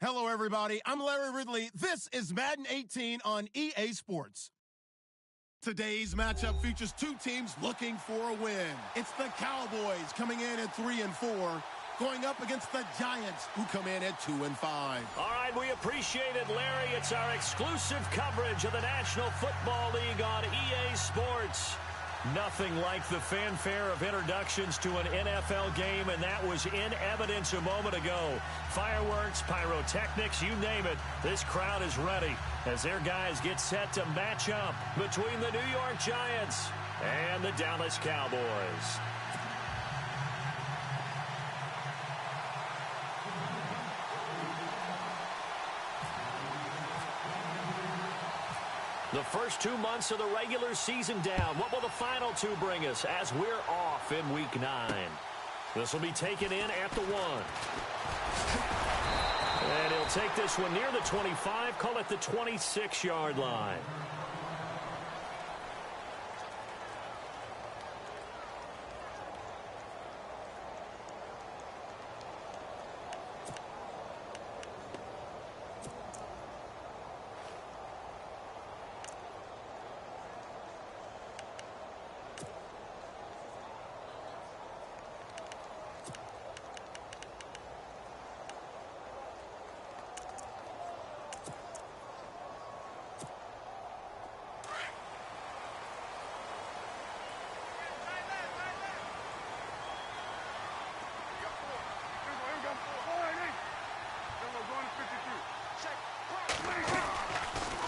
Hello, everybody. I'm Larry Ridley. This is Madden 18 on EA Sports. Today's matchup features two teams looking for a win. It's the Cowboys coming in at 3-4, going up against the Giants, who come in at 2-5. All right, we appreciate it, Larry. It's our exclusive coverage of the National Football League on EA Sports. Nothing like the fanfare of introductions to an NFL game, and that was in evidence a moment ago. Fireworks, pyrotechnics, you name it. This crowd is ready as their guys get set to match up between the New York Giants and the Dallas Cowboys. The first 2 months of the regular season down. What will the final two bring us as we're off in Week 9? This will be taken in at the 1. And he'll take this one near the 25, call it the 26-yard line.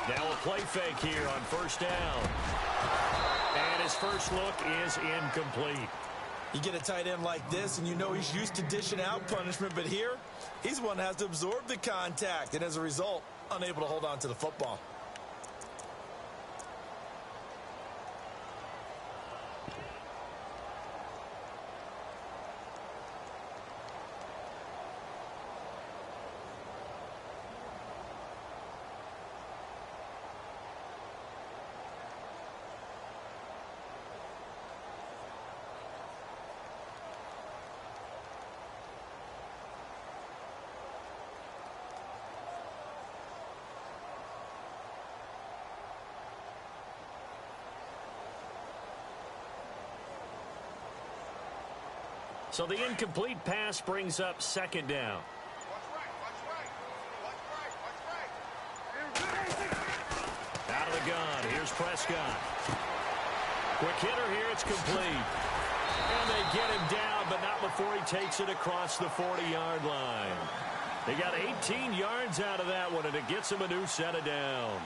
Now a play fake here on first down. And his first look is incomplete. You get a tight end like this, and you know he's used to dishing out punishment, but here, he's one that has to absorb the contact, and as a result, unable to hold on to the football. So the incomplete pass brings up second down. Out of the gun, here's Prescott. Quick hitter here, it's complete. And they get him down, but not before he takes it across the 40-yard line. They got 18 yards out of that one, and it gets him a new set of downs.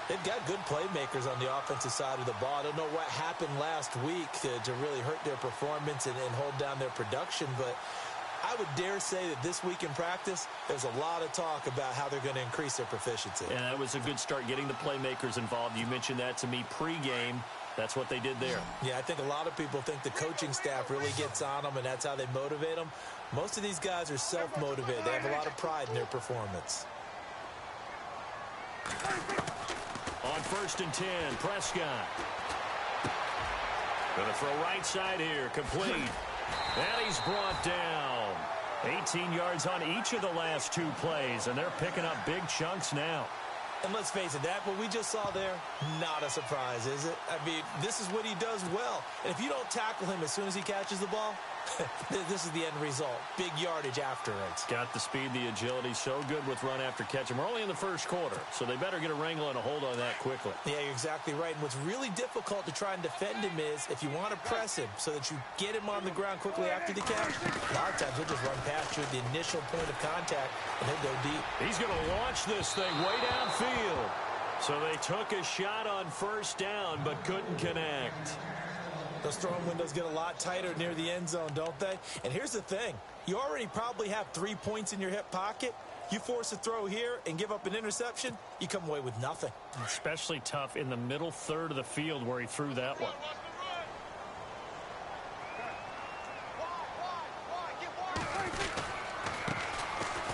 They've got good playmakers on the offensive side of the ball. I don't know what happened last week to really hurt their performance and hold down their production, but I would dare say that this week in practice, there's a lot of talk about how they're going to increase their proficiency. And that was a good start getting the playmakers involved. You mentioned that to me pregame. That's what they did there. Yeah, I think a lot of people think the coaching staff really gets on them, and that's how they motivate them. Most of these guys are self-motivated. They have a lot of pride in their performance. On 1st and 10, Prescott. Going to throw right side here, complete. And he's brought down. 18 yards on each of the last 2 plays, and they're picking up big chunks now. And let's face it, that what we just saw there, not a surprise, is it? I mean, this is what he does well. And if you don't tackle him as soon as he catches the ball, this is the end result. Big yardage afterwards. Got the speed, the agility, so good with run after catch. And we're only in the first quarter, so they better get a wrangle and a hold on that quickly. Yeah, you're exactly right. And what's really difficult to try and defend him is if you want to press him so that you get him on the ground quickly after the catch, a lot of times he'll just run past you at the initial point of contact, and he'll go deep. He's going to launch this thing way downfield. So they took a shot on first down, but couldn't connect. Those throwing windows get a lot tighter near the end zone, don't they? And here's the thing. You already probably have 3 points in your hip pocket. You force a throw here and give up an interception, you come away with nothing. Especially tough in the middle third of the field where he threw that one.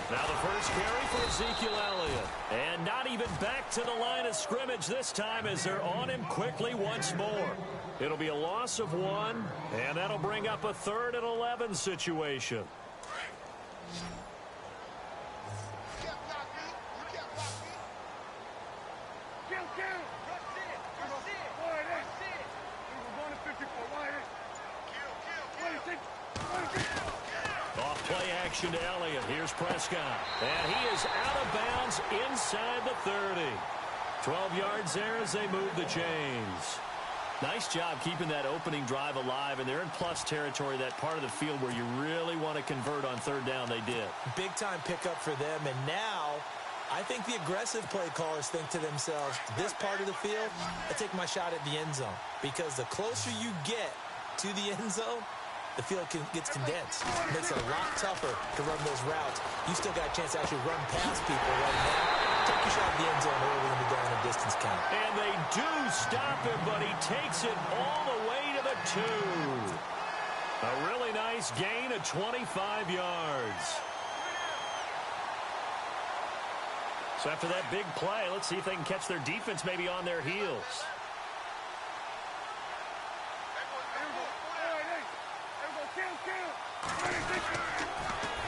Now the first carry for Ezekiel Elliott. And not even back to the line of scrimmage this time as they're on him quickly once more. It'll be a loss of 1, and that'll bring up a 3rd and 11 situation. direction to Elliott. Here's Prescott. And he is out of bounds inside the 30. 12 yards there as they move the chains. Nice job keeping that opening drive alive, and they're in plus territory, that part of the field where you really want to convert on third down. They did. Big-time pickup for them, and now I think the aggressive play callers think to themselves, this part of the field, I take my shot at the end zone, because the closer you get to the end zone, the field gets condensed. It makes it a lot tougher to run those routes. You still got a chance to actually run past people right now. Take your shot at the end zone early in the down and distance count. And they do stop him, but he takes it all the way to the 2. A really nice gain of 25 yards. So after that big play, let's see if they can catch their defense maybe on their heels.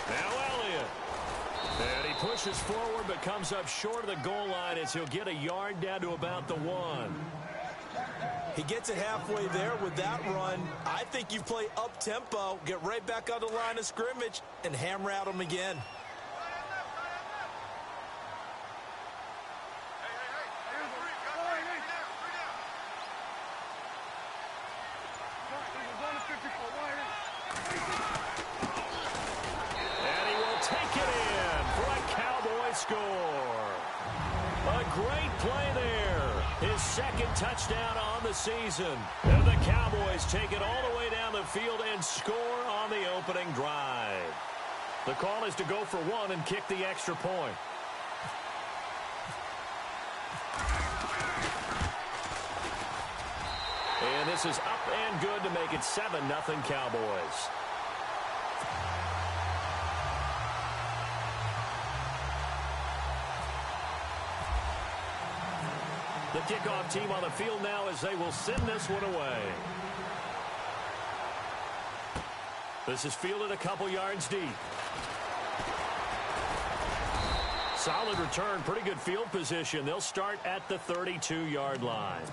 Now Elliott. And he pushes forward but comes up short of the goal line as he'll get a yard down to about the 1. He gets it halfway there with that run. I think you play up-tempo, get right back on the line of scrimmage, and hammer out him again. Great play there. His second touchdown on the season. And the Cowboys take it all the way down the field and score on the opening drive. The call is to go for 1 and kick the extra point. And this is up and good to make it 7-0 Cowboys. The kickoff team on the field now as they will send this one away. This is fielded a couple yards deep. Solid return, pretty good field position. They'll start at the 32-yard line.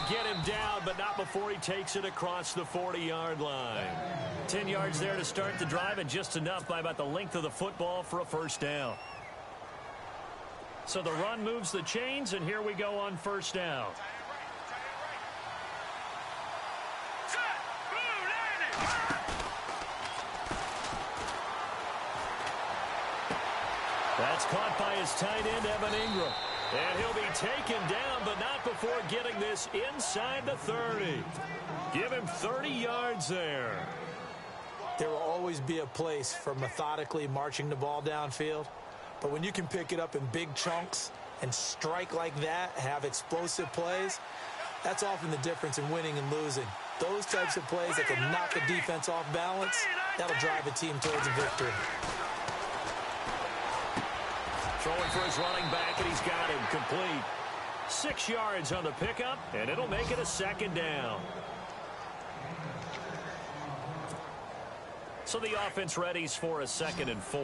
Get him down, but not before he takes it across the 40-yard line. 10 yards there to start the drive, and just enough by about the length of the football for a first down. So the run moves the chains, and here we go on first down. That's caught by his tight end, Evan Ingram. And he'll be taken down, but not before getting this inside the 30. Give him 30 yards there. There will always be a place for methodically marching the ball downfield. But when you can pick it up in big chunks and strike like that, have explosive plays, that's often the difference in winning and losing. Those types of plays that can knock a defense off balance, that'll drive a team towards a victory. Throwing for his running back, and he's got him complete. 6 yards on the pickup, and it'll make it a second down. So the offense readies for a 2nd and 4.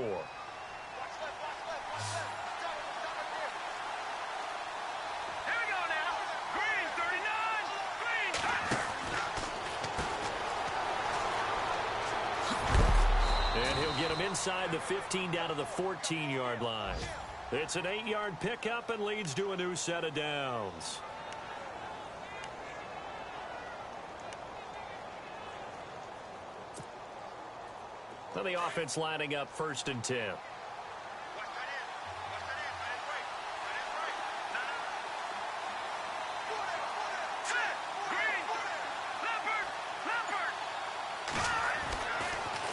And he'll get him inside the 15 down to the 14-yard line. It's an 8-yard pickup and leads to a new set of downs. So the offense lining up 1st and 10.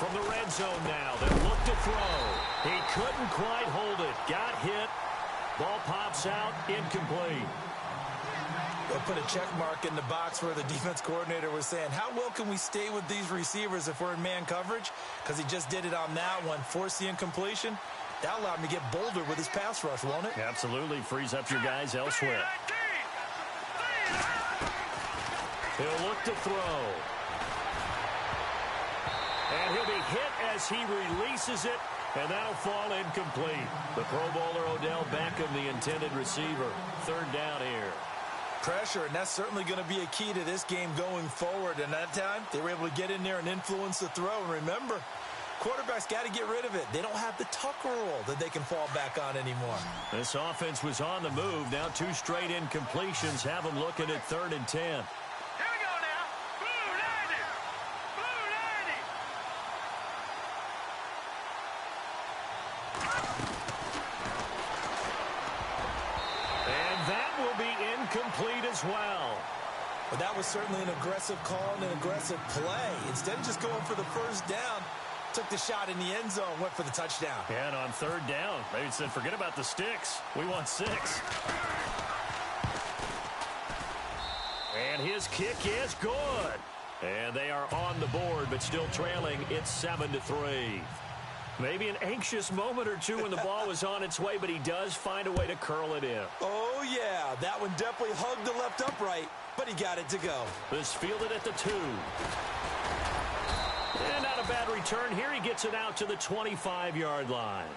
From the red zone now, they look to throw. He couldn't quite hold it. Got hit. Ball pops out, incomplete. They put a check mark in the box where the defense coordinator was saying, how well can we stay with these receivers if we're in man coverage? Because he just did it on that one, forced the incompletion. That allowed him to get bolder with his pass rush, won't it? Absolutely. Frees up your guys elsewhere. He'll look to throw. And he'll be hit as he releases it, and that'll fall incomplete. The Pro Bowler Odell Beckham, the intended receiver. Third down here. Pressure, and that's certainly going to be a key to this game going forward. And that time, they were able to get in there and influence the throw. And remember, quarterbacks got to get rid of it. They don't have the Tucker rule that they can fall back on anymore. This offense was on the move. Now 2 straight incompletions have them looking at 3rd and 10. Complete as well. But that was certainly an aggressive call and an aggressive play. Instead of just going for the first down, took the shot in the end zone, went for the touchdown. And on 3rd down, they said, forget about the sticks. We want 6. And his kick is good. And they are on the board, but still trailing. It's 7-3. Maybe an anxious moment or two when the ball was on its way, but he does find a way to curl it in. Oh, yeah. That one definitely hugged the left upright, but he got it to go. This fielded at the 2. And not a bad return here. He gets it out to the 25-yard line.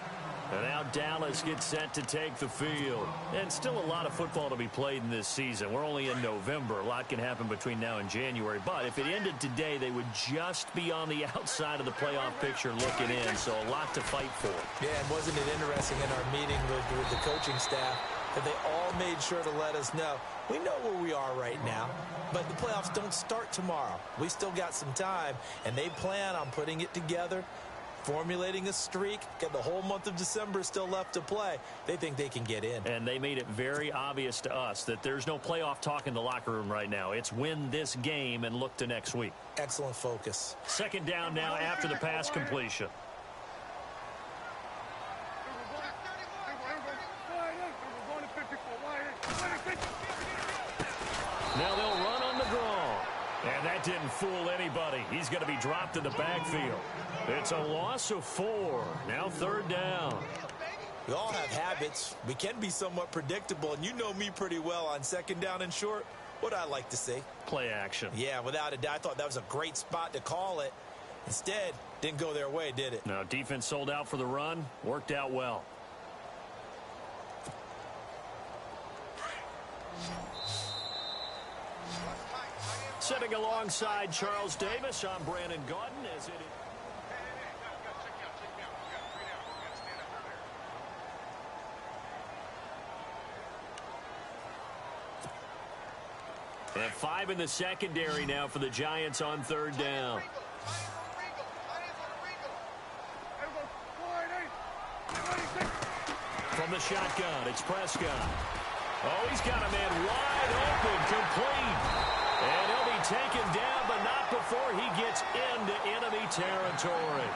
And now Dallas gets set to take the field. And still a lot of football to be played in this season. We're only in November. A lot can happen between now and January. But if it ended today, they would just be on the outside of the playoff picture looking in. So a lot to fight for. Yeah, and wasn't it interesting in our meeting with the coaching staff that they all made sure to let us know, we know where we are right now, but the playoffs don't start tomorrow. We still got some time, and they plan on putting it together, formulating a streak, get the whole month of December still left to play. They think they can get in. And they made it very obvious to us that there's no playoff talk in the locker room right now. It's win this game and look to next week. Excellent focus. 2nd down now after the pass completion. Now they'll run on the draw. And that didn't fool anybody. He's going to be dropped in the backfield. It's a loss of 4. Now 3rd down. We all have habits. We can be somewhat predictable, and you know me pretty well on 2nd down and short. What I like to see. Play action. Yeah, without a doubt. I thought that was a great spot to call it. Instead, didn't go their way, did it? No, defense sold out for the run. Worked out well. Sitting alongside Charles Davis, I'm Brandon Gaudin. As it is. And 5 in the secondary now for the Giants on 3rd down. From the shotgun, it's Prescott. Oh, he's got a man wide open, complete. And he'll be taken down, but not before he gets into enemy territory.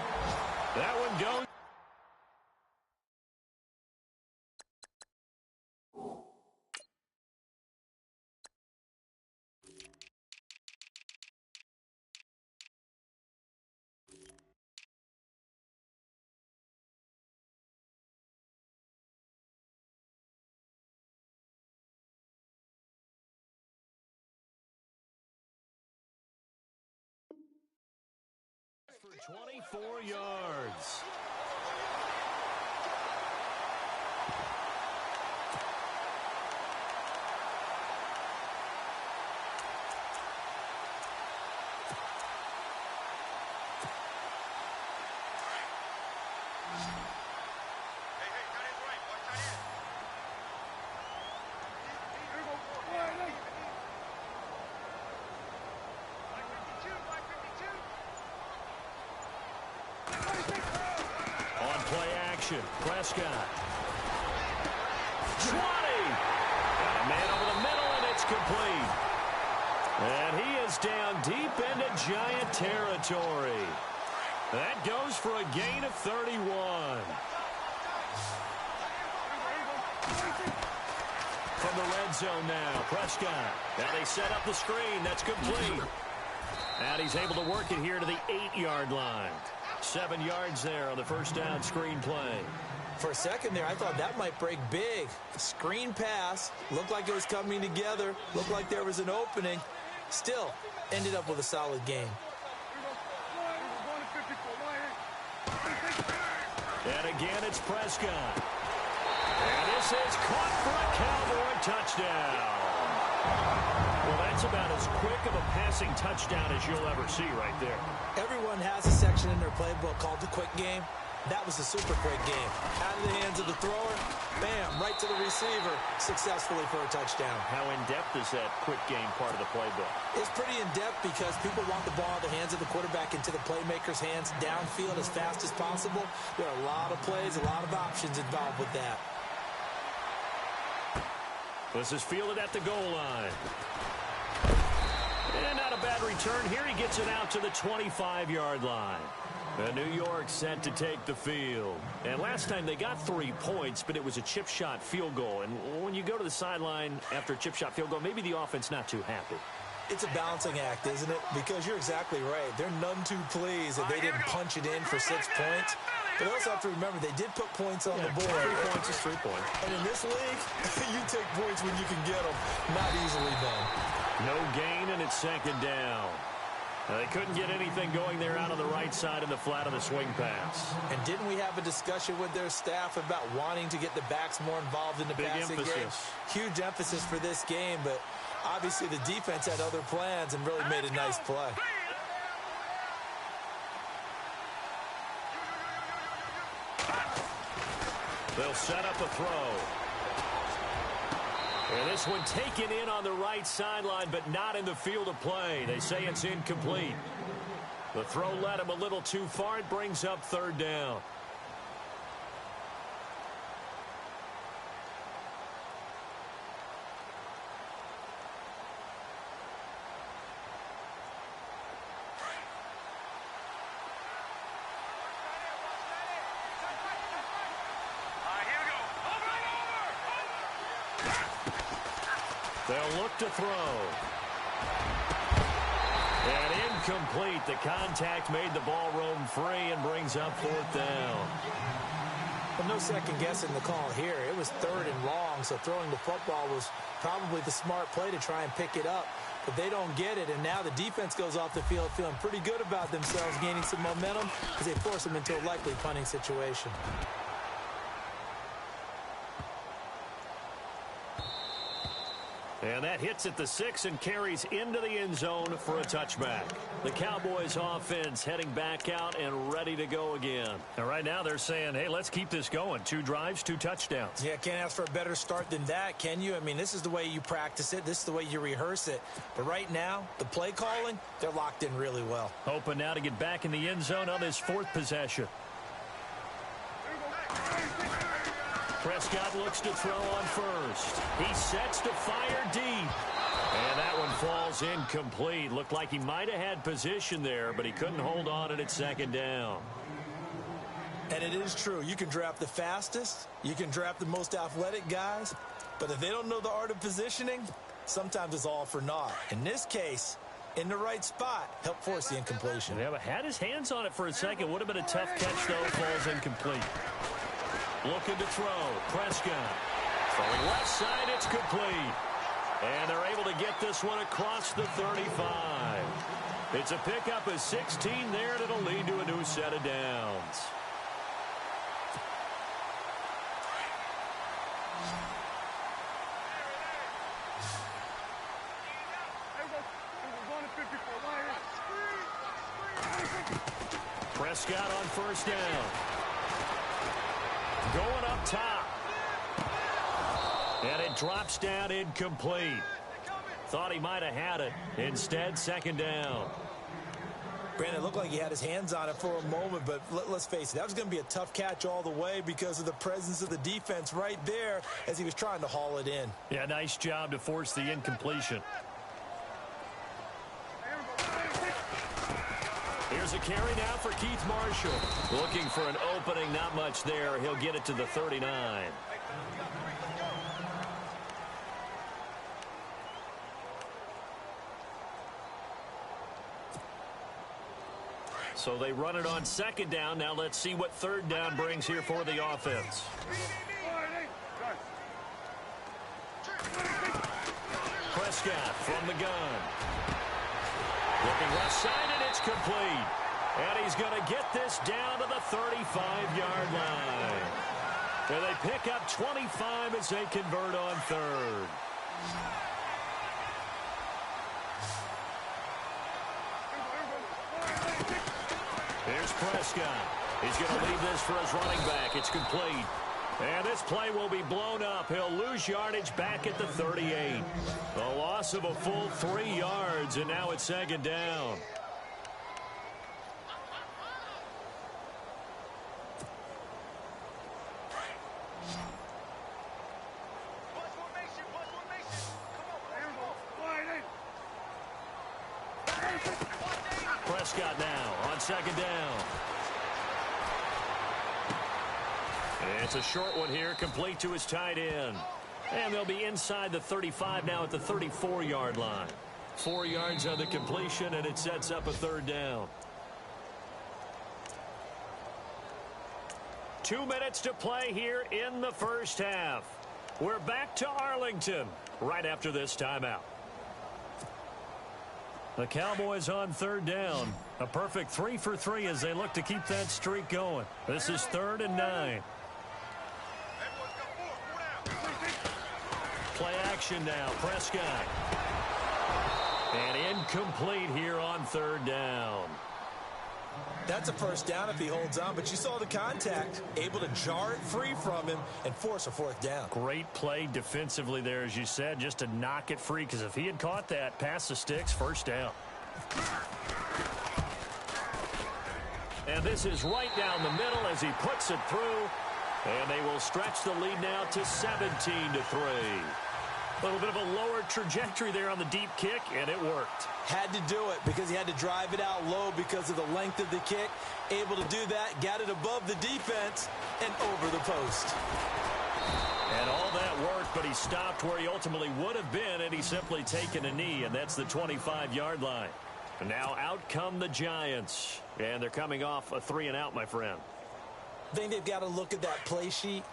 That one goes. For 24 yards. Prescott. 20. Got a man over the middle, and it's complete. And he is down deep into Giant territory. That goes for a gain of 31. from the red zone now. Prescott. Now they set up the screen. That's complete. And he's able to work it here to the 8-yard line. 7 yards there on the first down screen play. For a second there, I thought that might break big. Screen pass. Looked like it was coming together. Looked like there was an opening. Still, ended up with a solid game. And again, it's Prescott. And this is caught for a Cowboy touchdown. Well, that's about as quick of a passing touchdown as you'll ever see right there. Everyone has a section in their playbook called the quick game. That was a super quick game. Out of the hands of the thrower, bam, right to the receiver, successfully for a touchdown. How in-depth is that quick game part of the playbook? It's pretty in-depth because people want the ball in the hands of the quarterback into the playmaker's hands downfield as fast as possible. There are a lot of plays, a lot of options involved with that. This is fielded at the goal line. And not a bad return here. He gets it out to the 25-yard line. And New York set to take the field. And last time they got 3 points, but it was a chip shot field goal. And when you go to the sideline after a chip shot field goal, maybe the offense not too happy. It's a balancing act, isn't it? Because you're exactly right. They're none too pleased that they didn't punch it in for 6 points. But also have to remember, they did put points on the board. 3 points is 3 points. And in this league, you take points when you can get them. Not easily done. No gain, and it's second down. They couldn't get anything going there out on the right side in the flat of the swing pass. And didn't we have a discussion with their staff about wanting to get the backs more involved in the passing game? Huge emphasis for this game, but obviously the defense had other plans and really made a nice play. They'll set up a throw. And this one taken in on the right sideline, but not in the field of play. They say it's incomplete. The throw led him a little too far. It brings up third down. They'll look to throw. And incomplete. The contact made the ball roam free and brings up fourth down. Well, no second guessing the call here. It was 3rd and long, so throwing the football was probably the smart play to try and pick it up. But they don't get it, and now the defense goes off the field feeling pretty good about themselves, gaining some momentum as they force them into a likely punting situation. And that hits at the 6 and carries into the end zone for a touchback. The Cowboys offense heading back out and ready to go again. And right now they're saying, hey, let's keep this going. 2 drives, 2 touchdowns. Yeah, can't ask for a better start than that, can you? I mean, this is the way you practice it. This is the way you rehearse it. But right now, the play calling, they're locked in really well. Hoping now to get back in the end zone on this 4th possession. Prescott looks to throw on first. He sets to fire deep. And that one falls incomplete. Looked like he might have had position there, but he couldn't hold on and it's second down. And it is true. You can draft the fastest. You can draft the most athletic guys. But if they don't know the art of positioning, sometimes it's all for naught. In this case, in the right spot, helped force the incompletion. Yeah, but had his hands on it for a second. Would have been a tough catch, though. Falls incomplete. Looking to throw. Prescott. Throwing left side, it's complete. And they're able to get this one across the 35. It's a pickup of 16 there, and it'll lead to a new set of downs. Prescott on first down. Going up top. And it drops down incomplete. Thought he might have had it. Instead, second down. Brandon, it looked like he had his hands on it for a moment, but let's face it, that was going to be a tough catch all the way because of the presence of the defense right there as he was trying to haul it in. Yeah, nice job to force the incompletion. Here's a carry now for Keith Marshall. Looking for an opening, not much there. He'll get it to the 39. So they run it on second down. Now let's see what third down brings here for the offense. Prescott from the gun. Looking left side, and it's complete. And he's going to get this down to the 35-yard line. And they pick up 25 as they convert on third. Here's Prescott. He's going to leave this for his running back. It's complete. And this play will be blown up. He'll lose yardage back at the 38. The loss of a full 3 yards, and now it's second down. Prescott now on second down. It's a short one here, complete to his tight end. And they'll be inside the 35 now at the 34-yard line. 4 yards on the completion, and it sets up a third down. 2 minutes to play here in the first half. We're back to Arlington right after this timeout. The Cowboys on third down. A perfect 3 for 3 as they look to keep that streak going. This is 3rd and 9. Play action now. Prescott. And incomplete here on third down. That's a first down if he holds on, but you saw the contact. Able to jar it free from him and force a 4th down. Great play defensively there, as you said, just to knock it free, because if he had caught that, pass the sticks, first down. And this is right down the middle as he puts it through. And they will stretch the lead now to 17-3. A little bit of a lower trajectory there on the deep kick, and it worked. Had to do it because he had to drive it out low because of the length of the kick. Able to do that, got it above the defense and over the post. And all that worked, but he stopped where he ultimately would have been, and he's simply taken a knee, and that's the 25-yard line. And now out come the Giants, and they're coming off a 3-and-out, my friend. I think they've got to look at that play sheet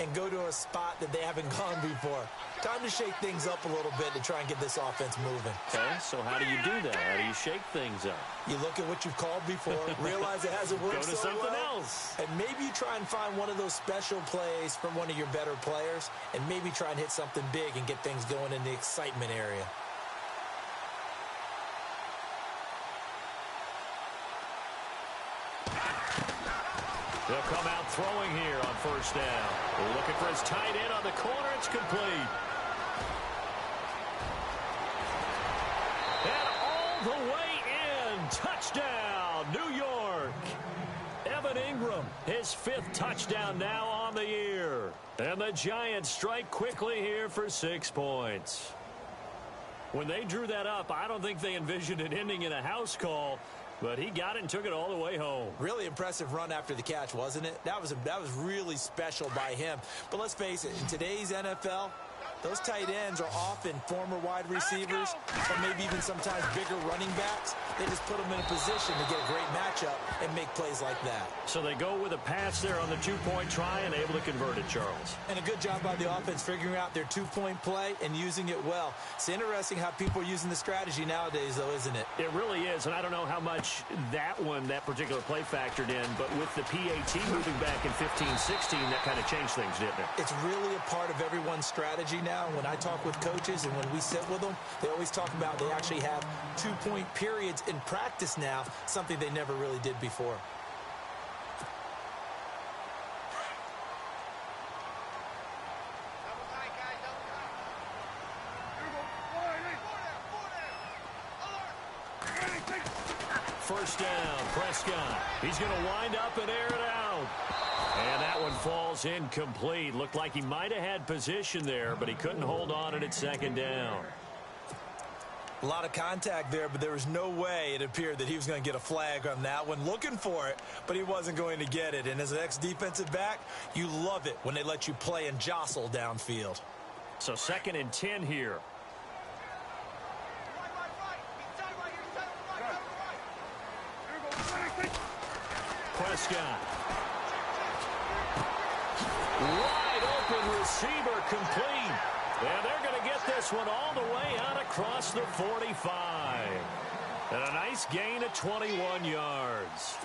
and go to a spot that they haven't gone before. Time to shake things up a little bit to try and get this offense moving. Okay, so how do you do that? How do you shake things up? You look at what you've called before, realize it hasn't worked Go to so something well, else. and maybe you try and find one of those special plays from one of your better players, and maybe try and hit something big and get things going in the excitement area. They'll come out throwing here on first down. We're looking for his tight end on the corner. It's complete. And all the way in. Touchdown, New York. Evan Ingram, his 5th touchdown now on the year. And the Giants strike quickly here for 6 points. When they drew that up, I don't think they envisioned it ending in a house call. But he got it and took it all the way home. Really impressive run after the catch, wasn't it? That was really special by him. But let's face it, in today's NFL, those tight ends are often former wide receivers or maybe even sometimes bigger running backs. They just put them in a position to get a great matchup and make plays like that. So they go with a pass there on the 2-point try and able to convert it, Charles. And a good job by the offense figuring out their 2-point play and using it well. It's interesting how people are using the strategy nowadays, though, isn't it? It really is, and I don't know how much that particular play factored in, but with the PAT moving back in 15-16, that kind of changed things, didn't it? It's really a part of everyone's strategy now. When I talk with coaches and when we sit with them, they always talk about they actually have 2-point periods in practice now, something they never really did before. First down, Prescott. He's going to wind up and air it out. And that one falls incomplete. Looked like he might have had position there, but he couldn't hold on it at second down. A lot of contact there, but there was no way it appeared that he was going to get a flag on that one. Looking for it, but he wasn't going to get it. And as an ex-defensive back, you love it when they let you play and jostle downfield. So 2nd and 10 here. Prescott. Wide open receiver complete. And they're going to get this one all the way out across the 45. And a nice gain of 21 yards.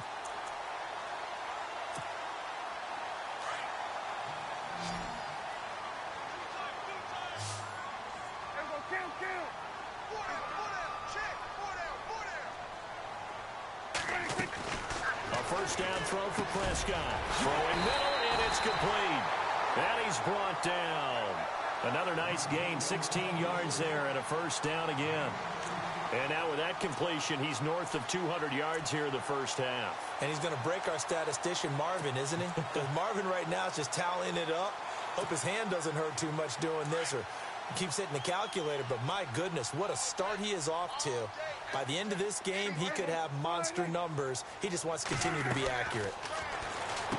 First down throw for Prescott. Throwing middle, and it's complete. And he's brought down. Another nice gain, 16 yards there, and a first down again. And now with that completion, he's north of 200 yards here in the first half. And he's going to break our statistician, Marvin, isn't he? Because Marvin right now is just tallying it up. Hope his hand doesn't hurt too much doing this, or keeps hitting the calculator, but my goodness, what a start he is off to. By the end of this game, he could have monster numbers. He just wants to continue to be accurate.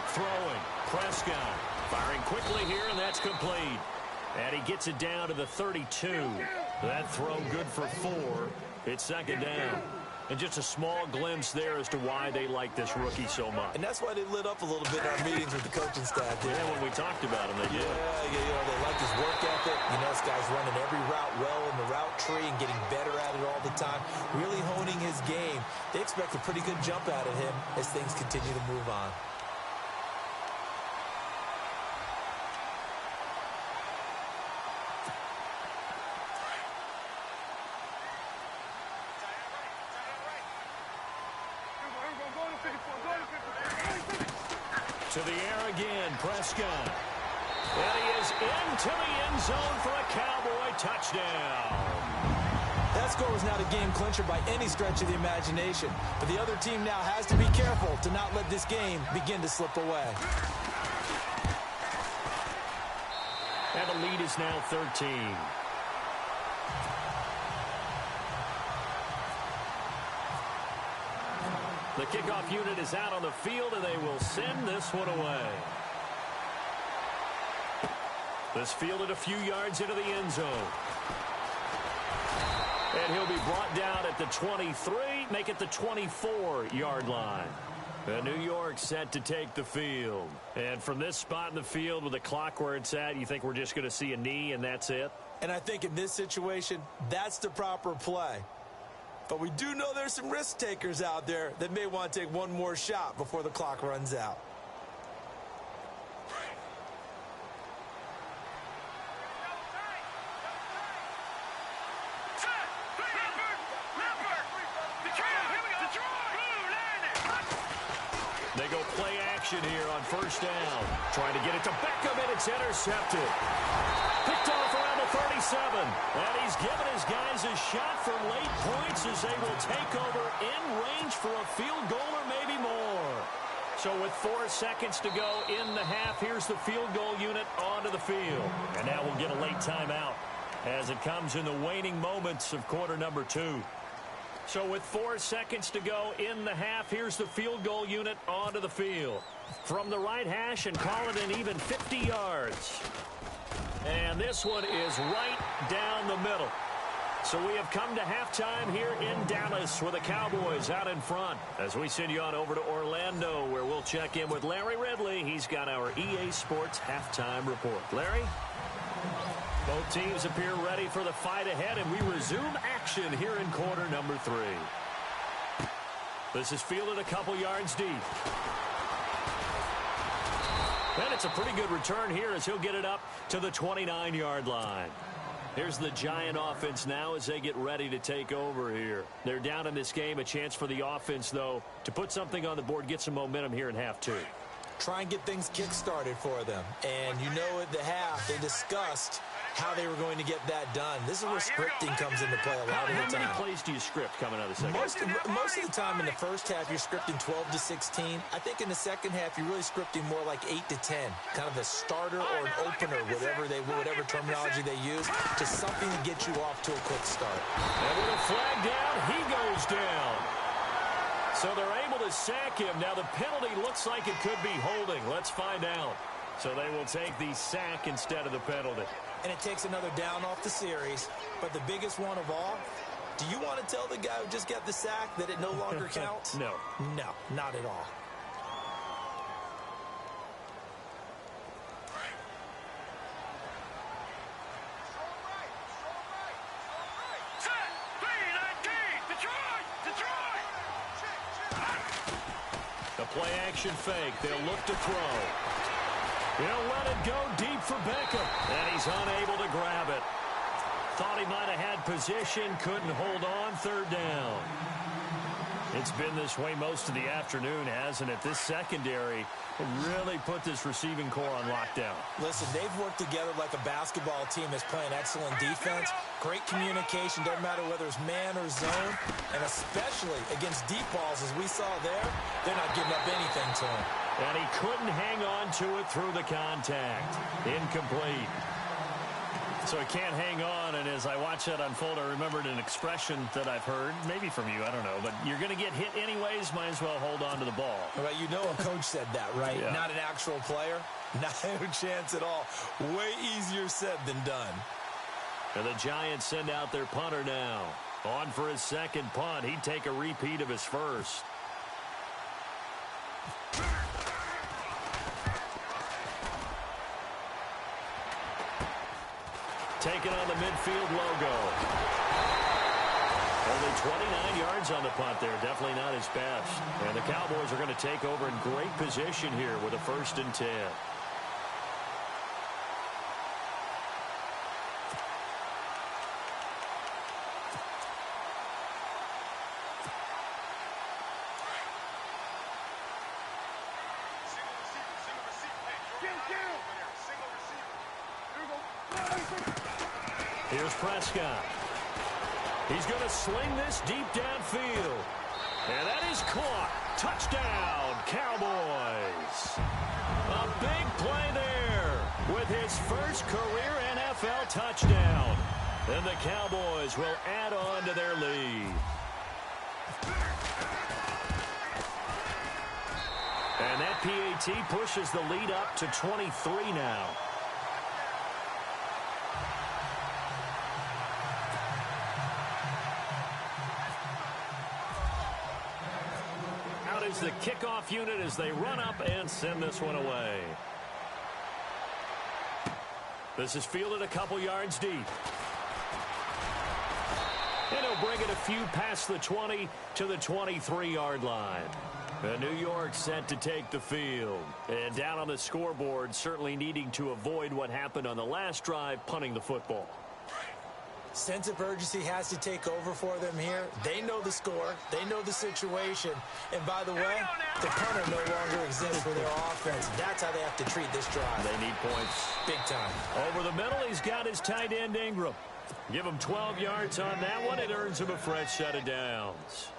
Throwing, Prescott, firing quickly here, and that's complete. And he gets it down to the 32. That throw good for 4. It's second down. And just a small glimpse there as to why they like this rookie so much. And that's why they lit up a little bit in our meetings with the coaching staff there. Yeah, when we talked about him, they did. Yeah, they like his work ethic. You know, this guy's running every route well in the route tree and getting better at it all the time, really honing his game. They expect a pretty good jump out of him as things continue to move on. To the air again, Prescott. And he is into the end zone for a Cowboy touchdown. That score was not a game clincher by any stretch of the imagination, but the other team now has to be careful to not let this game begin to slip away. And the lead is now 13. The kickoff unit is out on the field, and they will send this one away. This fielded a few yards into the end zone. And he'll be brought down at the 23, make it the 24-yard line. And New York set to take the field. And from this spot in the field with the clock where it's at, you think we're just going to see a knee and that's it? And I think in this situation, that's the proper play. But we do know there's some risk takers out there that may want to take one more shot before the clock runs out. They go play action here on first down. Trying to get it to Beckham, and it's intercepted. Picked off around the 37. And he's given his guys a shot for late points as they will take over in range for a field goal or maybe more. So with 4 seconds to go in the half, here's the field goal unit onto the field. And now we'll get a late timeout as it comes in the waning moments of quarter number 2. So with 4 seconds to go in the half, here's the field goal unit onto the field. From the right hash and call it an even 50 yards. And this one is right down the middle. So we have come to halftime here in Dallas with the Cowboys out in front. As we send you on over to Orlando, where we'll check in with Larry Ridley. He's got our EA Sports halftime report. Larry? Both teams appear ready for the fight ahead, and we resume action here in quarter number 3. This is fielded a couple yards deep. And it's a pretty good return here as he'll get it up to the 29-yard line. Here's the Giant offense now as they get ready to take over here. They're down in this game. A chance for the offense, though, to put something on the board, get some momentum here in half 2. Try and get things kick-started for them. And you know at the half, they discussed how they were going to get that done. This is where scripting comes into play a lot of the time. How many plays do you script coming out of the second half? Most of the time in the first half, you're scripting 12 to 16. I think in the second half, you're really scripting more like 8 to 10. Kind of a starter or an opener, whatever terminology they use, to something to get you off to a quick start. And with a flag down, he goes down. So they're able to sack him. Now the penalty looks like it could be holding. Let's find out. So they will take the sack instead of the penalty. And it takes another down off the series. But the biggest one of all, do you want to tell the guy who just got the sack that it no longer counts? No. No, not at all. play-action fake. They'll look to throw. He'll let it go deep for Beckham, and he's unable to grab it. Thought he might have had position, couldn't hold on, third down. It's been this way most of the afternoon, hasn't it? This secondary really put this receiving core on lockdown. Listen, they've worked together like a basketball team that's playing excellent defense. Great communication, doesn't matter whether it's man or zone. And especially against deep balls, as we saw there, they're not giving up anything to him. And he couldn't hang on to it through the contact. Incomplete. So he can't hang on, and as I watch that unfold, I remembered an expression that I've heard, maybe from you, I don't know, but you're going to get hit anyways, might as well hold on to the ball. Well, you know a coach said that, right? Yeah. Not an actual player. Not a chance at all. Way easier said than done. And the Giants send out their punter now. On for his second punt. He'd take a repeat of his first. Taking on the midfield logo. Only 29 yards on the punt there. Definitely not his best. And the Cowboys are going to take over in great position here with a 1st and 10. Here's Prescott. He's going to sling this deep downfield. And that is caught. Touchdown, Cowboys. A big play there with his first career NFL touchdown. And the Cowboys will add on to their lead. And that PAT pushes the lead up to 23 now. Is the kickoff unit as they run up and send this one away. This is fielded a couple yards deep. And he'll bring it a few past the 20 to the 23-yard line. And New York set to take the field. And down on the scoreboard, certainly needing to avoid what happened on the last drive, punting the football. Sense of urgency has to take over for them here. They know the score. They know the situation. And by the way, the punter no longer exists for their offense. That's how they have to treat this drive. They need points. Big time. Over the middle, he's got his tight end Ingram. Give him 12 yards on that one. It earns him a fresh set of downs.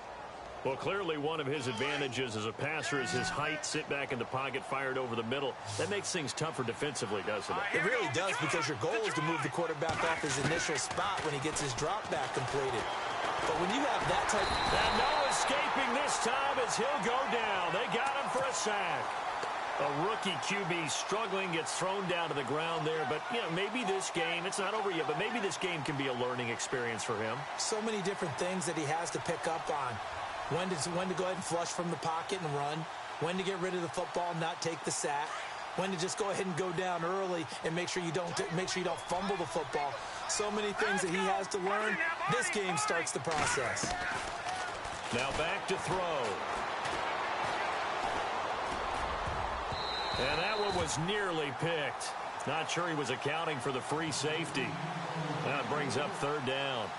Well, clearly one of his advantages as a passer is his height. Sit back in the pocket, fired over the middle. That makes things tougher defensively, doesn't it? It really does, because your goal is to move the quarterback off his initial spot when he gets his drop back completed. But when you have that type... And no escaping this time as he'll go down. They got him for a sack. A rookie QB struggling, gets thrown down to the ground there. But, you know, maybe this game, it's not over yet, but maybe this game can be a learning experience for him. So many different things that he has to pick up on. When to go ahead and flush from the pocket and run. When to get rid of the football and not take the sack. When to just go ahead and go down early and make sure you don't fumble the football. So many things that he has to learn. This game starts the process. Now back to throw. And that one was nearly picked. Not sure he was accounting for the free safety. That brings up 3rd down.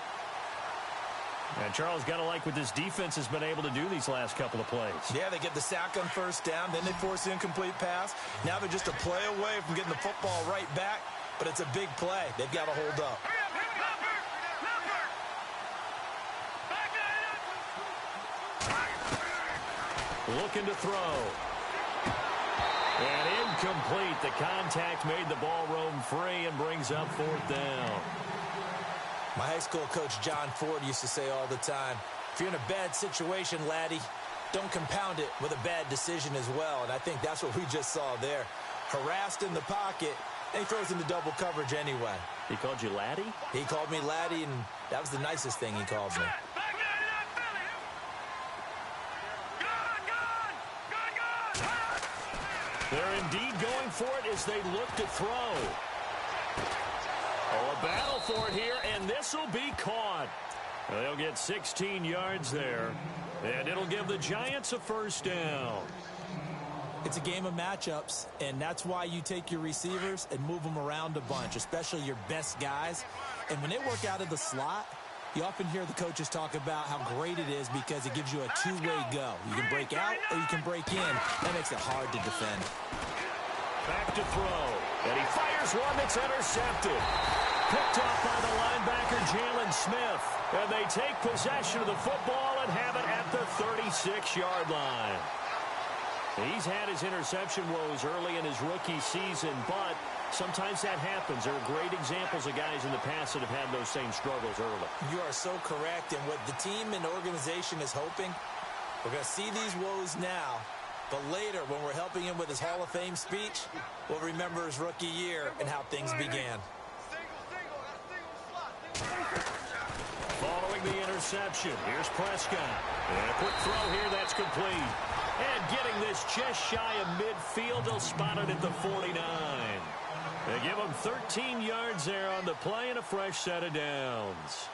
And Charles, got to like what this defense has been able to do these last couple of plays. Yeah, they get the sack on 1st down, then they force an incomplete pass. Now they're just a play away from getting the football right back, but it's a big play. They've got to hold up. Looking to throw. And incomplete. The contact made the ball roam free and brings up 4th down. My high school coach, John Ford, used to say all the time, if you're in a bad situation, laddie, don't compound it with a bad decision as well. And I think that's what we just saw there. Harassed in the pocket, and he throws into double coverage anyway. He called you laddie? He called me laddie, and that was the nicest thing he called me. They're indeed going for it as they look to throw. Oh, a battle for it here, and this will be caught. They'll get 16 yards there, and it'll give the Giants a 1st down. It's a game of matchups, and that's why you take your receivers and move them around a bunch, especially your best guys. And when they work out of the slot, you often hear the coaches talk about how great it is because it gives you a two-way go. You can break out or you can break in. That makes it hard to defend. Back to throw. And he fires one that's intercepted. Picked off by the linebacker, Jalen Smith. And they take possession of the football and have it at the 36-yard line. He's had his interception woes early in his rookie season, but sometimes that happens. There are great examples of guys in the past that have had those same struggles early. You are so correct. And what the team and organization is hoping, we're going to see these woes now, but later when we're helping him with his Hall of Fame speech, we'll remember his rookie year and how things began. Following the interception, here's Prescott. And a quick throw here, that's complete. And getting this just shy of midfield, they'll spot it at the 49. They give him 13 yards there on the play and a fresh set of downs.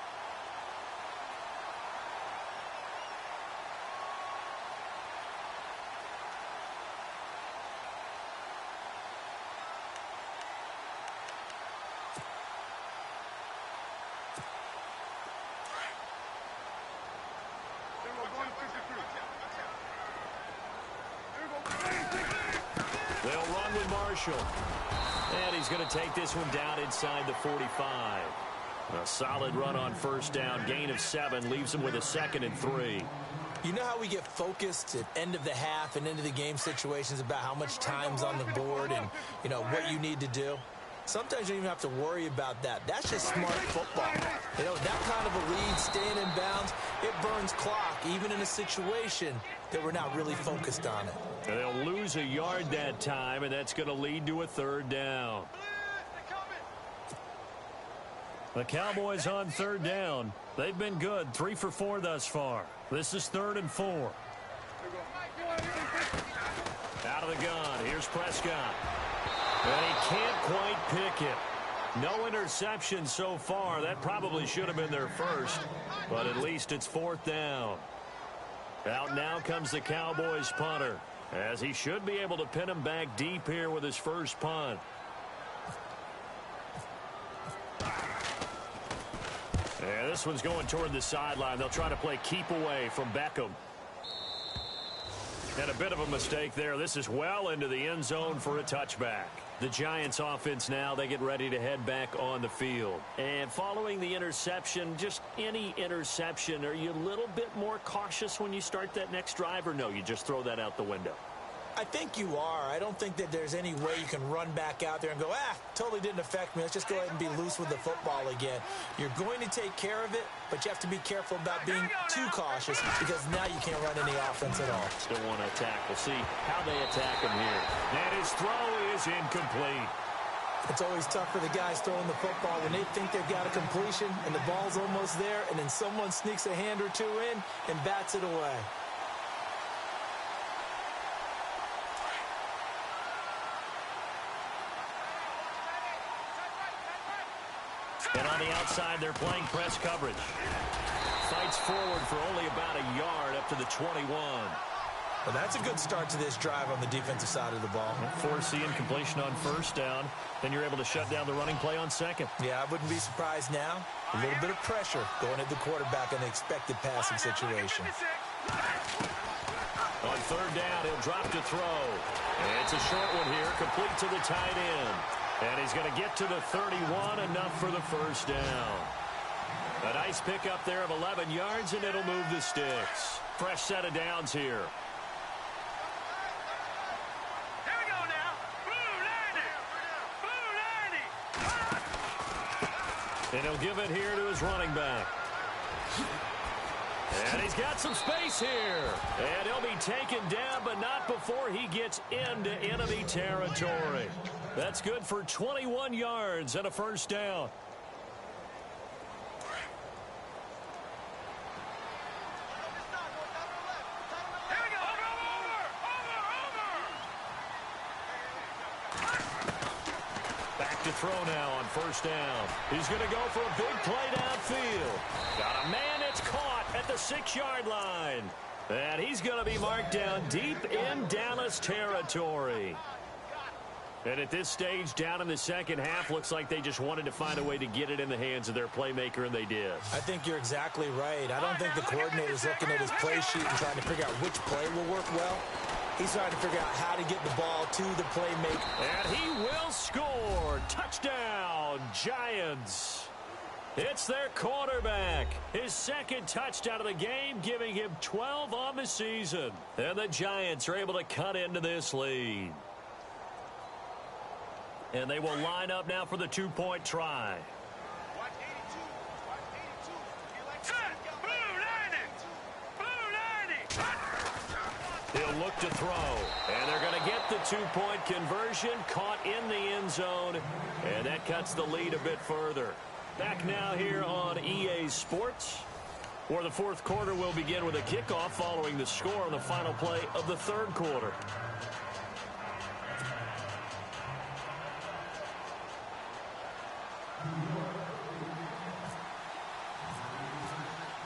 They'll run with Marshall. And he's going to take this one down inside the 45. A solid run on first down. Gain of 7 leaves him with a 2nd and 3. You know how we get focused at end of the half and into the game situations about how much time's on the board and, you know, what you need to do? Sometimes you don't even have to worry about that. That's just smart football. You know, that kind of a lead, staying in bounds, it burns clock, even in a situation that we're not really focused on it. And they'll lose a yard that time, and that's going to lead to a 3rd down. The Cowboys on 3rd down. They've been good, 3 for 4 thus far. This is 3rd and 4. Out of the gun, here's Prescott. And he can't quite pick it. No interception so far. That probably should have been their first, but at least it's 4th down. Out now comes the Cowboys punter, as he should be able to pin him back deep here with his first punt. Yeah, this one's going toward the sideline. They'll try to play keep away from Beckham. And a bit of a mistake there. This is well into the end zone for a touchback. The Giants offense now, they get ready to head back on the field. And following the interception, just any interception, are you a little bit more cautious when you start that next drive, or no, you just throw that out the window? I think you are. I don't think that there's any way you can run back out there and go, totally didn't affect me. Let's just go ahead and be loose with the football again. You're going to take care of it, but you have to be careful about being too cautious because now you can't run any offense at all. Still want to attack. We'll see how they attack him here. And his throw is incomplete. It's always tough for the guys throwing the football when they think they've got a completion and the ball's almost there, and then someone sneaks a hand or two in and bats it away. And on the outside, they're playing press coverage. Fights forward for only about a yard up to the 21. Well, that's a good start to this drive on the defensive side of the ball. Force the incompletion on first down. Then you're able to shut down the running play on second. Yeah, I wouldn't be surprised now. A little bit of pressure going at the quarterback in the expected passing situation. On third down, he'll drop to throw. And it's a short one here, complete to the tight end. And he's going to get to the 31, enough for the first down. A nice pickup there of 11 yards, and it'll move the sticks. Fresh set of downs here. Here we go now. Blue 90. And he'll give it here to his running back. And he's got some space here. And he'll be taken down, but not before he gets into enemy territory. That's good for 21 yards and a first down. Here we go. Over. Back to throw now on first down. He's going to go for a big play downfield. Got a man, it's caught at the 6-yard line. And he's going to be marked down deep in Dallas territory. And at this stage, down in the second half, looks like they just wanted to find a way to get it in the hands of their playmaker, and they did. I think you're exactly right. I don't think the coordinator's looking at his play sheet and trying to figure out which play will work well. He's trying to figure out how to get the ball to the playmaker. And he will score. Touchdown, Giants. It's their quarterback. His second touchdown of the game, giving him 12 on the season. And the Giants are able to cut into this lead. And they will line up now for the two-point try. He'll look to throw. And they're going to get the two-point conversion, caught in the end zone. And that cuts the lead a bit further. Back now here on EA Sports, where the fourth quarter will begin with a kickoff following the score on the final play of the third quarter.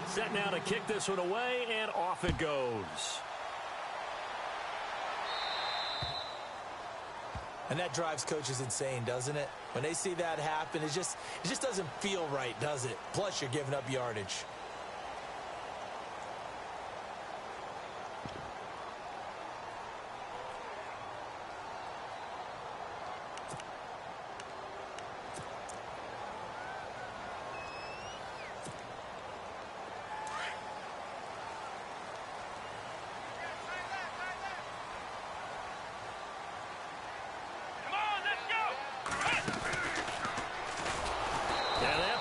Set now to kick this one away, and off it goes. And that drives coaches insane, doesn't it? When they see that happen, it just doesn't feel right, does it? Plus, you're giving up yardage.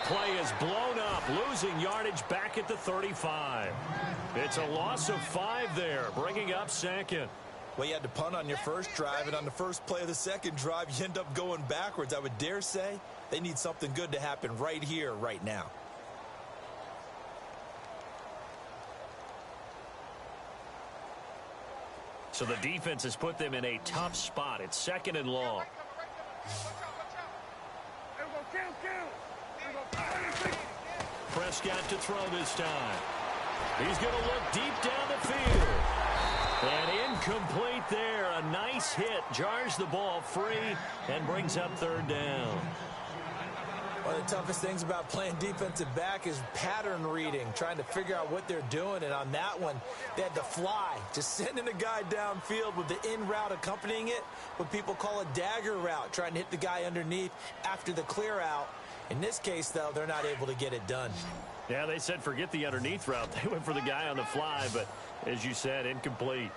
Play is blown up, losing yardage back at the 35. It's a loss of 5 there, bringing up second. Well, you had to punt on your first drive, and on the first play of the second drive, you end up going backwards. I would dare say they need something good to happen right here, right now. So the defense has put them in a tough spot. It's second and long. Prescott to throw this time. He's going to look deep down the field. And incomplete there. A nice hit. Jars the ball free and brings up third down. One of the toughest things about playing defensive back is pattern reading, trying to figure out what they're doing. And on that one, they had to fly, just sending a guy downfield with the in route accompanying it, what people call a dagger route, trying to hit the guy underneath after the clear out. In this case, though, they're not able to get it done. Yeah, they said forget the underneath route. They went for the guy on the fly, but as you said, incomplete.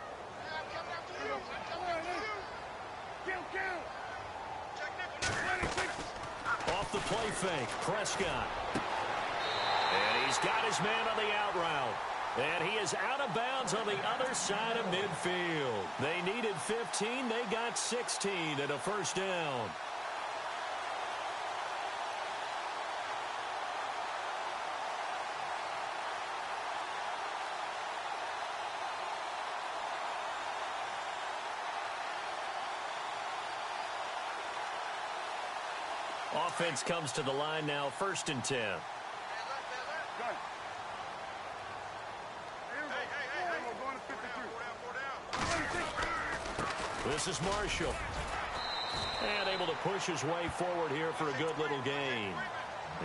Off the play fake, Prescott. And he's got his man on the out route. And he is out of bounds on the other side of midfield. They needed 15. They got 16 and a first down. Offense comes to the line now, 1st and 10. This is Marshall. And able to push his way forward here for a good little gain.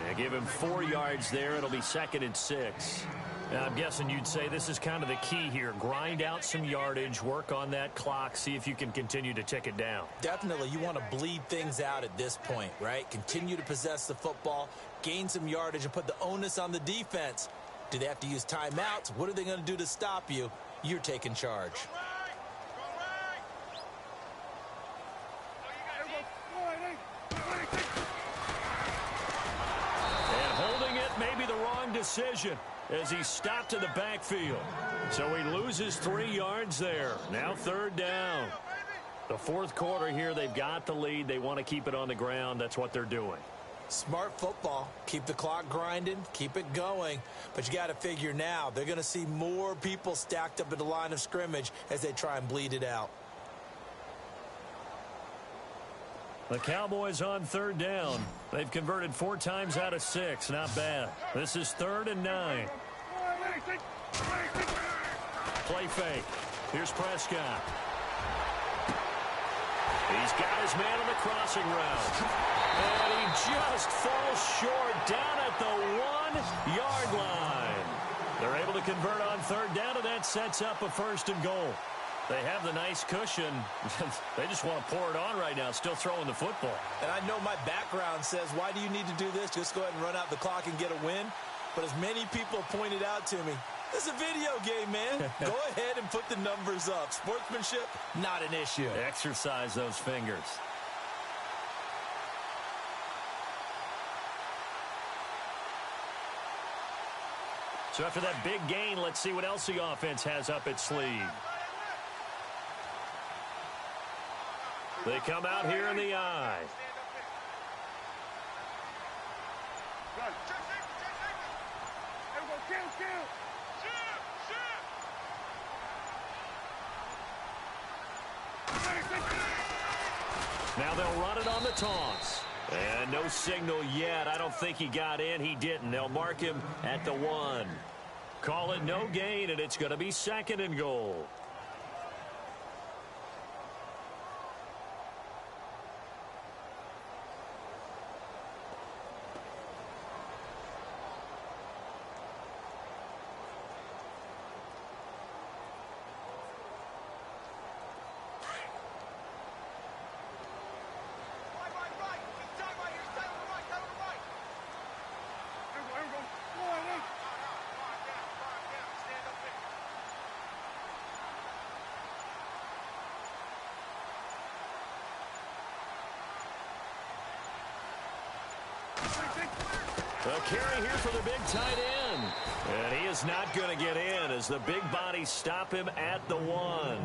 Yeah, give him 4 yards there. It'll be 2nd and 6. Now, I'm guessing you'd say this is kind of the key here. Grind out some yardage, work on that clock, see if you can continue to tick it down. Definitely, you want to bleed things out at this point, right? Continue to possess the football, gain some yardage, and put the onus on the defense. Do they have to use timeouts? What are they going to do to stop you? You're taking charge. And holding it may be the wrong decision as he stopped in the backfield. So he loses 3 yards there. Now 3rd down. The fourth quarter here, they've got the lead. They want to keep it on the ground. That's what they're doing. Smart football. Keep the clock grinding. Keep it going. But you got to figure now, they're going to see more people stacked up at the line of scrimmage as they try and bleed it out. The Cowboys on 3rd down. They've converted 4 times out of 6. Not bad. This is 3rd and 9. play fake. Here's Prescott. He's got his man on the crossing route. And he just falls short down at the 1-yard line. They're able to convert on third down, and that sets up a first and goal. They have the nice cushion. They just want to pour it on right now, still throwing the football. And I know my background says, why do you need to do this? Just go ahead and run out the clock and get a win. But as many people pointed out to me, this is a video game, man. Go ahead and put the numbers up. Sportsmanship, not an issue. Exercise those fingers. So after that big gain, let's see what else the offense has up its sleeve. They come out here in the eye. Now they'll run it on the toss. And no signal yet. I don't think he got in. He didn't. They'll mark him at the 1. Call it no gain, and it's going to be second and goal. A carry here for the big tight end. And he is not going to get in as the big bodies stop him at the 1.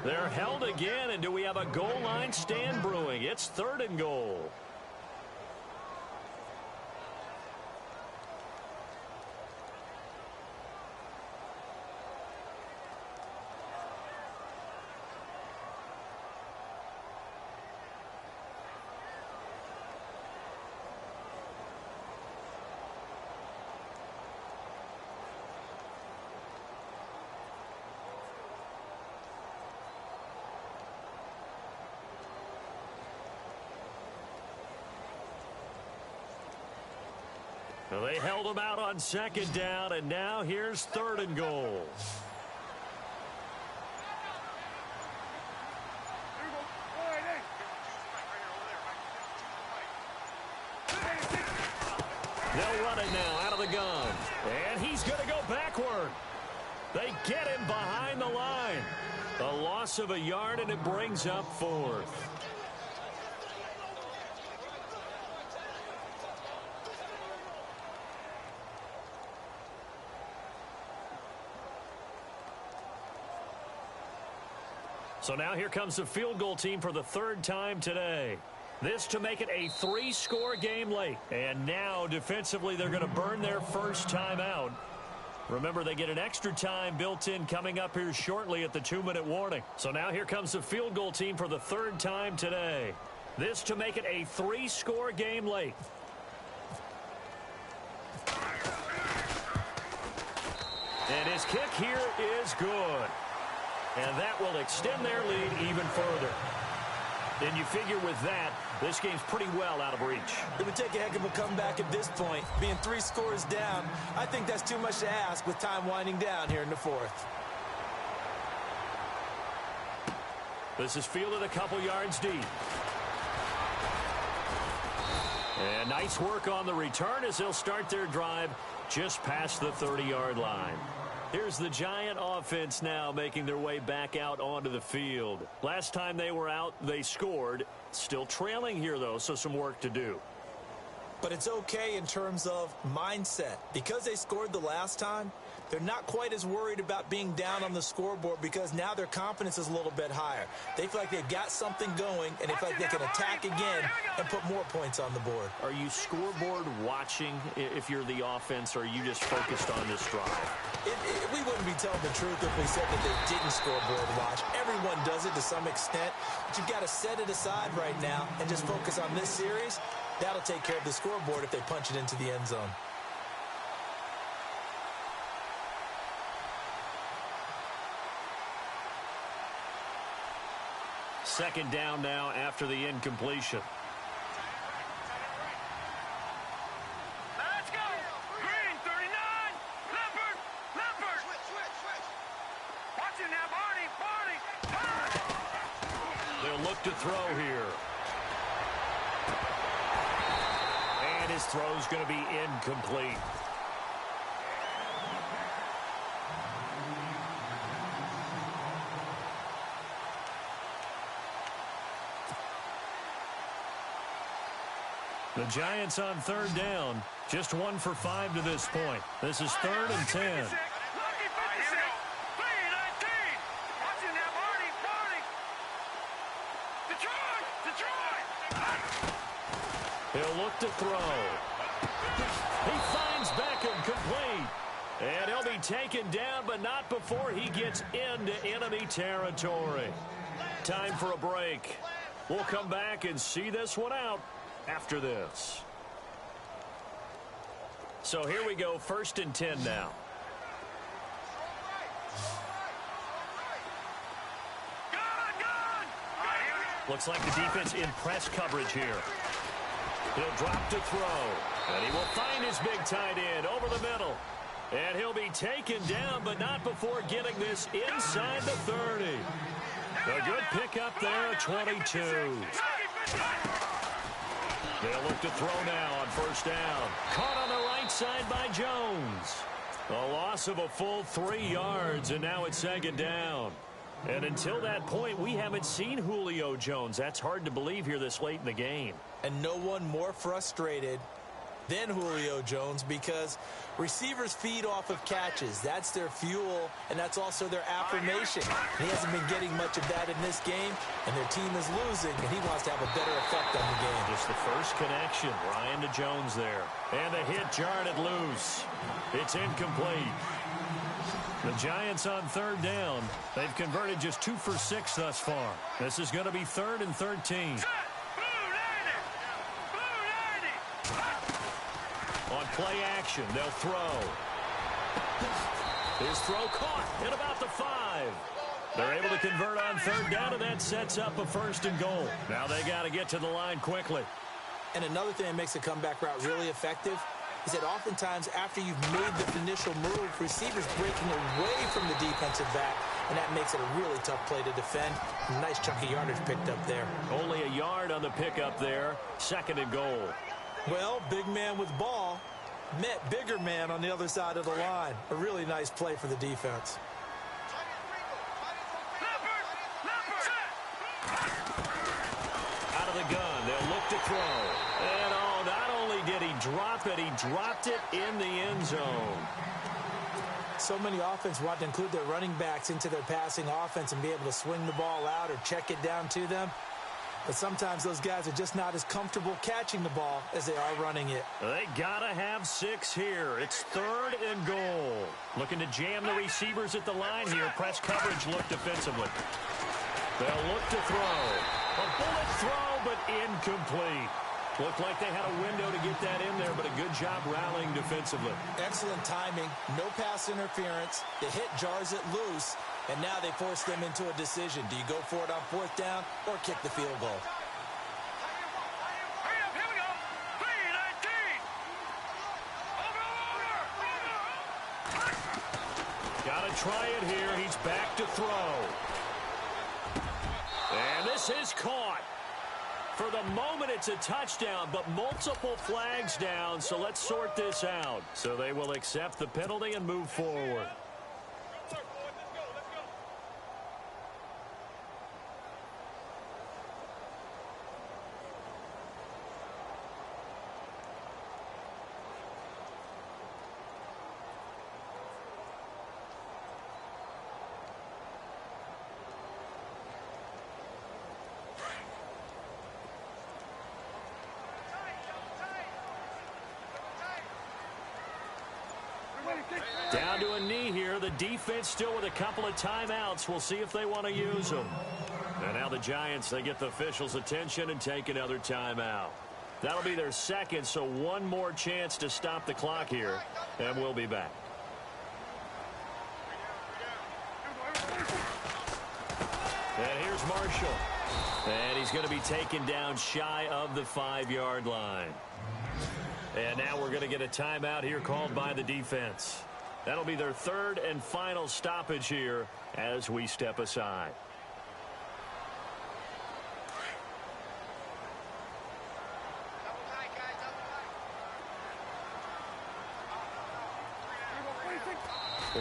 They're held again, and do we have a goal line stand brewing? It's third and goal. Well, they held him out on second down, and now here's third and goal. They'll run it now out of the gun. And he's going to go backward. They get him behind the line. A loss of a yard, and it brings up fourth. So now here comes the field goal team for the third time today. This to make it a 3-score game late. And now defensively they're going to burn their first time out. Remember, they get an extra time built in coming up here shortly at the 2-minute warning. So now here comes the field goal team for the third time today. This to make it a 3-score game late. And his kick here is good. And that will extend their lead even further. And you figure with that, this game's pretty well out of reach. It would take a heck of a comeback at this point. Being 3 scores down, I think that's too much to ask with time winding down here in the fourth. This is fielded a couple yards deep. And nice work on the return as they'll start their drive just past the 30-yard line. Here's the Giant offense now making their way back out onto the field. Last time they were out, they scored. Still trailing here, though, so some work to do. But it's okay in terms of mindset. Because they scored the last time, they're not quite as worried about being down on the scoreboard because now their confidence is a little bit higher. They feel like they've got something going, and they feel like they can attack again and put more points on the board. Are you scoreboard watching if you're the offense, or are you just focused on this drive? We wouldn't be telling the truth if we said that they didn't scoreboard watch. Everyone does it to some extent, but you've got to set it aside right now and just focus on this series. That'll take care of the scoreboard if they punch it into the end zone. Second down now after the incompletion. Let's go. Green, 39. Leopard. Leopard. Switch. Watch it now, Barney. They'll look to throw here. And his throw's going to be incomplete. The Giants on third down. Just 1 for 5 to this point. This is 3rd and 10. Lucky 56. Clean, 19. Watch it now, Barney. Detroit. He'll look to throw. He finds Beckham complete. And he'll be taken down, but not before he gets into enemy territory. Time for a break. We'll come back and see this one out after this. So here we go, 1st and 10 now. Looks like the defense in press coverage here. He'll drop to throw. And he will find his big tight end over the middle. And he'll be taken down, but not before getting this inside the 30. A good pickup there at 22. They'll look to throw now on 1st down. Caught on the right side by Jones. A loss of a full 3 yards, and now it's 2nd down. And until that point, we haven't seen Julio Jones. That's hard to believe here this late in the game. And no one more frustrated than Julio Jones, because receivers feed off of catches. That's their fuel, and that's also their affirmation. He hasn't been getting much of that in this game, and their team is losing, and he wants to have a better effect on the game. Just the first connection, Ryan to Jones there. And the hit jarred it loose. It's incomplete. The Giants on 3rd down. They've converted just 2 for 6 thus far. This is going to be 3rd and 13. On play action, they'll throw. His throw caught at about the 5. They're able to convert on 3rd down, and that sets up a 1st and goal. Now they got to get to the line quickly. And another thing that makes the comeback route really effective is that oftentimes after you've made the initial move, receivers breaking away from the defensive back, and that makes it a really tough play to defend. A nice chunk of yardage picked up there. Only a yard on the pickup there. 2nd and goal. Well, big man with ball met bigger man on the other side of the line. A really nice play for the defense. Out of the gun, they'll look to throw. And not only did he drop it, he dropped it in the end zone. So many offenses want to include their running backs into their passing offense and be able to swing the ball out or check it down to them. But sometimes those guys are just not as comfortable catching the ball as they are running it. They gotta have 6 here. It's 3rd and goal. Looking to jam the receivers at the line here. Press coverage look defensively. They'll look to throw. A bullet throw, but incomplete. Looked like they had a window to get that in there, but a good job rallying defensively. Excellent timing. No pass interference. The hit jars it loose. And now they force them into a decision. Do you go for it on 4th down or kick the field goal? Hurry up, here we go. 3-19. Gotta try it here. He's back to throw. And this is caught. For the moment, it's a touchdown, but multiple flags down, so let's sort this out. So they will accept the penalty and move forward. Down to a knee here. The defense still with a couple of timeouts. We'll see if they want to use them. And now the Giants, they get the officials' attention and take another timeout. That'll be their 2nd, so one more chance to stop the clock here, and we'll be back. And here's Marshall. And he's going to be taken down shy of the 5-yard line. And now we're going to get a timeout here called by the defense. That'll be their third and final stoppage here as we step aside.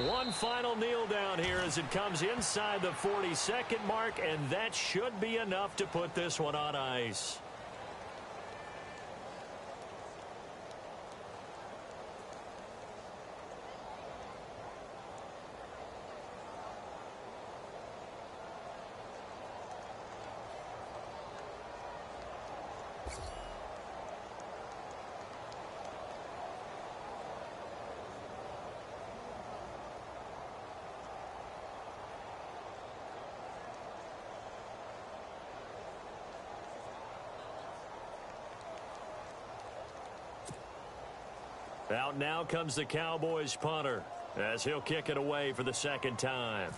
One final kneel down here as it comes inside the 40-second mark, and that should be enough to put this one on ice. Out now comes the Cowboys punter as he'll kick it away for the second time.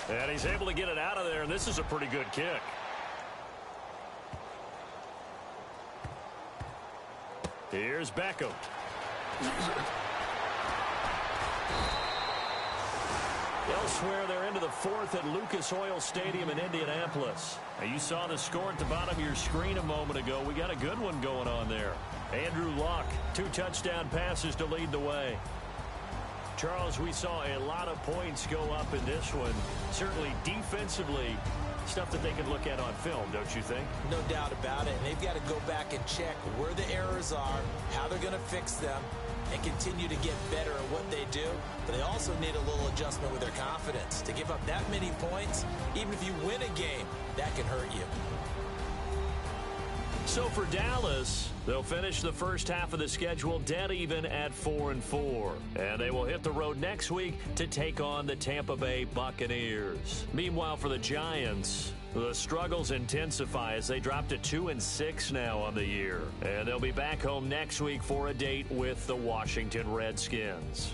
And he's able to get it out of there, and this is a pretty good kick. Here's Beckham. Elsewhere, they're into the fourth at Lucas Oil Stadium in Indianapolis. Now, you saw the score at the bottom of your screen a moment ago. We got a good one going on there. Andrew Luck, 2 touchdown passes to lead the way. Charles, we saw a lot of points go up in this one. Certainly defensively, stuff that they can look at on film, don't you think? No doubt about it. And they've got to go back and check where the errors are, how they're going to fix them, and continue to get better at what they do. But they also need a little adjustment with their confidence. To give up that many points, even if you win a game, that can hurt you. So for Dallas, they'll finish the first half of the schedule dead even at 4-4. And they will hit the road next week to take on the Tampa Bay Buccaneers. Meanwhile, for the Giants, the struggles intensify as they drop to 2-6 now on the year. And they'll be back home next week for a date with the Washington Redskins.